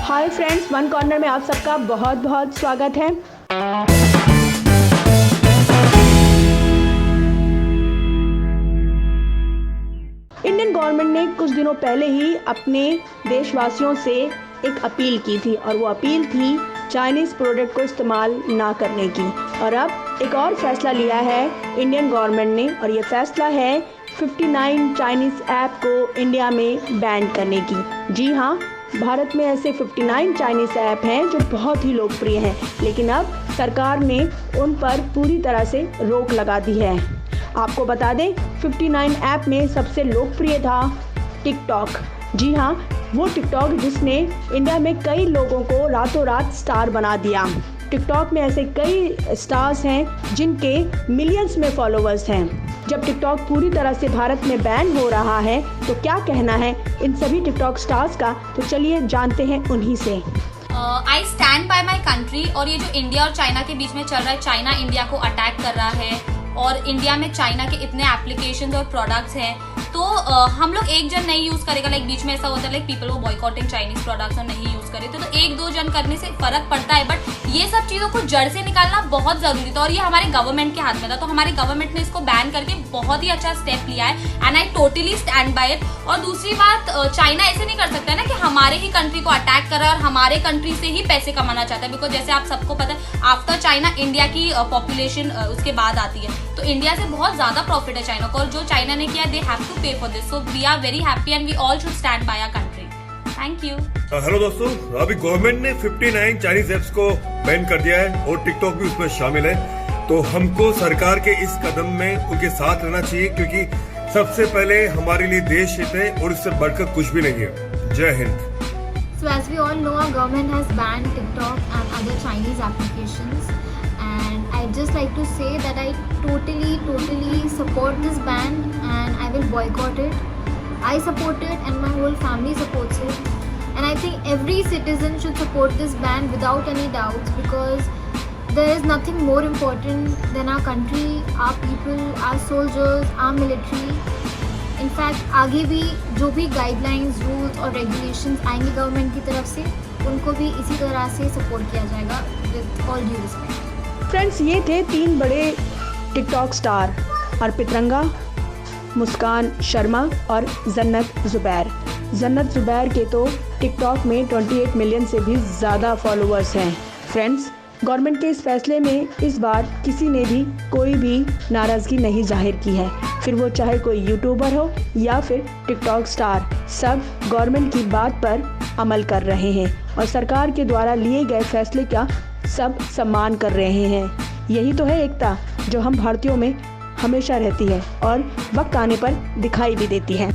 Hi friends, one corner में आप सबका बहुत बहुत स्वागत है। इंडियन गवर्नमेंट ने कुछ दिनों पहले ही अपने देशवासियों से एक अपील की थी और वो अपील थी चाइनीज़ प्रोडक्ट को इस्तेमाल ना करने की। और अब एक और फैसला लिया है इंडियन गवर्नमेंट ने, और ये फैसला है 59 चाइनीज़ ऐप को इंडिया में बैन करने की। जी हाँ, भारत में ऐसे 59 चाइनीज़ ऐप हैं जो बहुत ही लोकप्रिय हैं, लेकिन अब सरकार ने उन पर पूरी तरह से रोक लगा दी है। आपको बता दें, 59 ऐप में सबसे लोकप्रिय था टिकटॉक। जी हाँ, वो टिकटॉक जिसने इंडिया में कई लोगों को रातों रात स्टार बना दिया। टिकटॉक में ऐसे कई स्टार्स हैं जिनके मिलियंस में फॉलोअर्स हैं। जब टिकटॉक पूरी तरह से भारत में बैन हो रहा है तो क्या कहना है इन सभी टिकटॉक स्टार्स का, तो चलिए जानते हैं उन्हीं से। I stand by my country. और ये जो इंडिया और चाइना के बीच में चल रहा है, चाइना इंडिया को अटैक कर रहा है और इंडिया में चाइना के इतने एप्लीकेशंस और प्रोडक्ट्स हैं, तो हम लोग एक जन नहीं यूज करेगा। लाइक बीच में ऐसा होता है लाइक पीपल वो बॉयकॉटिंग चाइनीज प्रोडक्ट्स और नहीं यूज करे, तो एक दो जन करने से फर्क पड़ता है। बट ये सब चीजों को जड़ से निकालना बहुत जरूरी था और ये हमारे गवर्नमेंट के हाथ में था। तो हमारे गवर्नमेंट ने इसको बैन करके बहुत ही अच्छा स्टेप लिया है and I totally stand by it. और दूसरी बात, चाइना ऐसे नहीं कर सकता है ना कि हमारे ही कंट्री को अटैक कर रहा है और हमारे कंट्री से ही पैसे कमाना चाहता है। बिकॉज जैसे आप सबको पता है, आफ्टर चाइना इंडिया की पॉपुलेशन उसके बाद आती है, तो इंडिया से बहुत ज्यादा प्रॉफिट है चाइना को। और जो चाइना ने किया, they have to pay for this. So we are very happy and we all should stand by our country. Thank you. Hello दोस्तों, अभी गवर्नमेंट ने 59 चाइनीज ऐप्स को बैन कर दिया है और टिकटॉक भी उसमें शामिल है। तो हमको सरकार के इस कदम में उनके साथ रहना चाहिए, क्योंकि सबसे पहले हमारे लिए देश हित है और इससे बढ़कर कुछ भी नहीं है। जय Hind. So as we all know, our government has banned TikTok and other Chinese applications, and I'd just like to say that I totally support this ban and I will boycott it. I support it and my whole family supports it, and I think every citizen should support this ban without any doubts, because there is nothing more important than our country, our people, our soldiers, our military. In fact आगे भी जो भी guidelines, rules और regulations आएंगे government की तरफ से, उनको भी इसी तरह से सपोर्ट किया जाएगा with all due respect. Friends, ये थे 3 बड़े टिकटॉक स्टार, अर्पित रंगा, मुस्कान शर्मा और जन्नत ज़ुबैर। जन्नत ज़ुबैर के तो टिकटॉक में 28 मिलियन से भी ज़्यादा फॉलोअर्स हैं। फ्रेंड्स, गवर्नमेंट के इस फैसले में इस बार किसी ने भी कोई भी नाराज़गी नहीं जाहिर की है, फिर वो चाहे कोई यूट्यूबर हो या फिर टिकटॉक स्टार, सब गवर्नमेंट की बात पर अमल कर रहे हैं और सरकार के द्वारा लिए गए फैसले का सब सम्मान कर रहे हैं। यही तो है एकता जो हम भारतीयों में हमेशा रहती है और वक्त आने पर दिखाई भी देती है।